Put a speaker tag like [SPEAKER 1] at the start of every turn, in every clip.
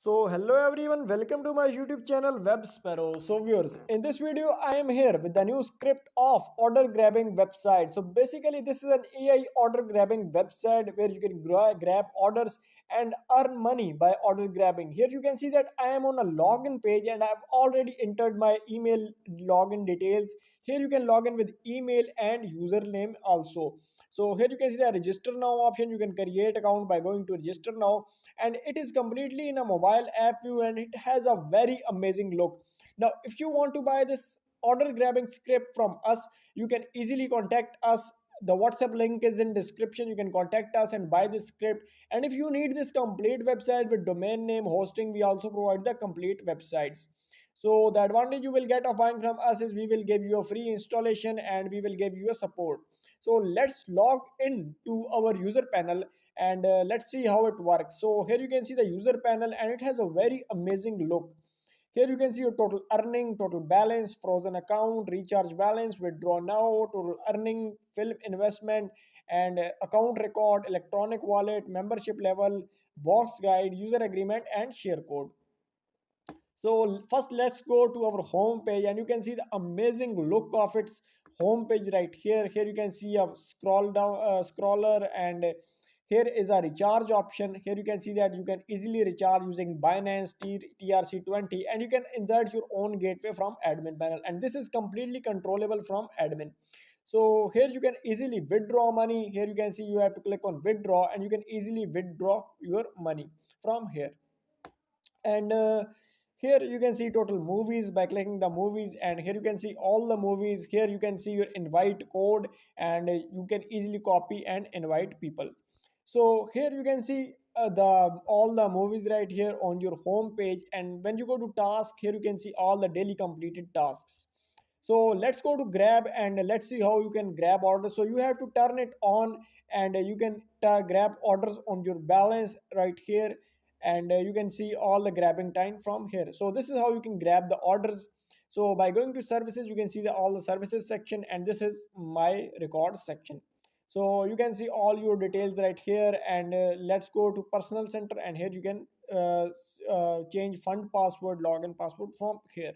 [SPEAKER 1] So hello everyone, welcome to my YouTube channel Web Sparrow. So viewers, in this video I am here with the new script of order grabbing website. So basically this is an AI order grabbing website where you can grab orders and earn money by order grabbing. Here you can see that I am on a login page and I have already entered my email login details. Here you can log in with email and username also. So here you can see the register now option. You can create account by going to register now, and it is completely in a mobile app view and it has a very amazing look. Now if you want to buy this order grabbing script from us, you can easily contact us. The WhatsApp link is in description. You can contact us and buy this script. And if you need this complete website with domain name, hosting, we also provide the complete websites. So the advantage you will get of buying from us is we will give you a free installation and we will give you a support. So let's log in to our user panel and let's see how it works. So here you can see the user panel and it has a very amazing look. Here you can see your total earning, total balance, frozen account, recharge balance, withdraw now, total earning, film investment, and account record, electronic wallet, membership level, box guide, user agreement, and share code. So first let's go to our home page and you can see the amazing look of its home page right here. Here you can see a scroll down scroller, and here is a recharge option. Here you can see that you can easily recharge using Binance TRC20, and you can insert your own gateway from admin panel, and this is completely controllable from admin. So here you can easily withdraw money. Here you can see you have to click on withdraw and you can easily withdraw your money from here. And here you can see total movies by clicking the movies, and here you can see all the movies. Here you can see your invite code, and you can easily copy and invite people. So here you can see the all the movies right here on your home page. And when you go to task, here you can see all the daily completed tasks. So let's go to grab and let's see how you can grab orders. So you have to turn it on, and you can grab orders on your balance right here, and you can see all the grabbing time from here. So this is how you can grab the orders. So by going to services, you can see all the services section, and this is my records section. So you can see all your details right here, and let's go to personal center, and here you can change fund password, login password from here.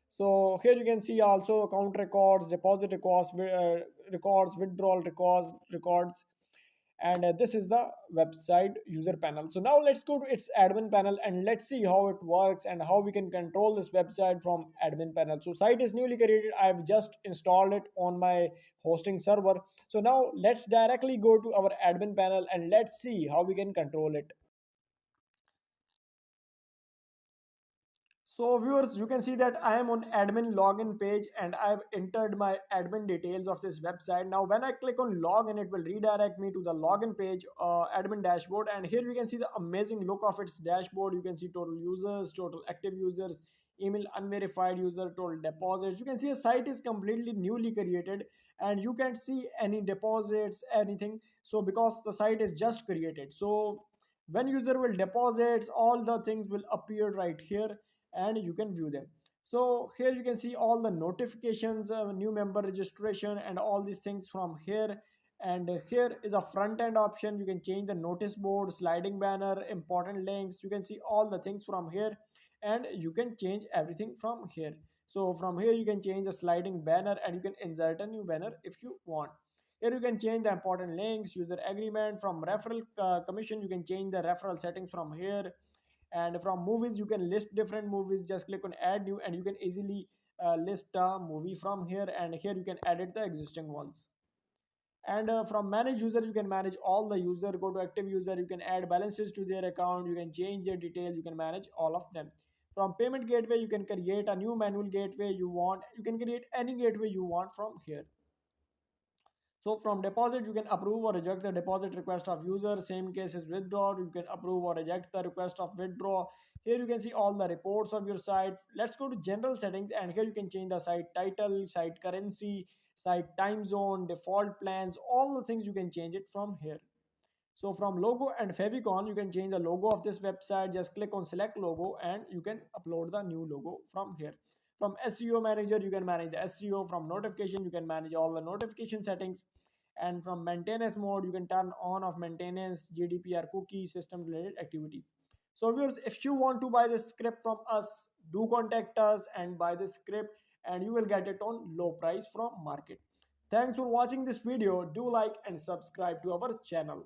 [SPEAKER 1] So here you can see also account records, deposit records, records, withdrawal records, and this is the website user panel. So now let's go to its admin panel and let's see how it works and how we can control this website from admin panel. So site is newly created. I've just installed it on my hosting server. So now let's directly go to our admin panel and let's see how we can control it. So viewers, you can see that I am on admin login page and I've entered my admin details of this website. Now when I click on login, it will redirect me to the login page, admin dashboard, and here we can see the amazing look of its dashboard. You can see total users, total active users, email unverified user, total deposits. You can see the site is completely newly created and you can't see any deposits, anything. So because the site is just created. So when user will deposits, all the things will appear right here and you can view them. So here you can see all the notifications, new member registration, and all these things from here. And here is a front end option. You can change the notice board, sliding banner, important links. You can see all the things from here, and you can change everything from here. So from here you can change the sliding banner and you can insert a new banner if you want. Here you can change the important links, user agreement. From referral commission, you can change the referral settings from here. And from movies, you can list different movies. Just click on add new and you can easily list a movie from here, and here you can edit the existing ones. And from manage user, you can manage all the user. Go to active user, you can add balances to their account, you can change their details, you can manage all of them. From payment gateway, you can create a new manual gateway you want. You can create any gateway you want from here. So from deposit, you can approve or reject the deposit request of user. Same case is withdraw. You can approve or reject the request of withdraw. Here you can see all the reports of your site. Let's go to general settings, and here you can change the site title, site currency, site time zone, default plans, all the things you can change it from here. So from logo and favicon, you can change the logo of this website. Just click on select logo and you can upload the new logo from here. From SEO manager, you can manage the SEO. From notification, you can manage all the notification settings. And from maintenance mode, you can turn on of maintenance, GDPR cookie, system related activities. So viewers, if you want to buy this script from us, do contact us and buy this script, and you will get it on low price from market. Thanks for watching this video. Do like and subscribe to our channel.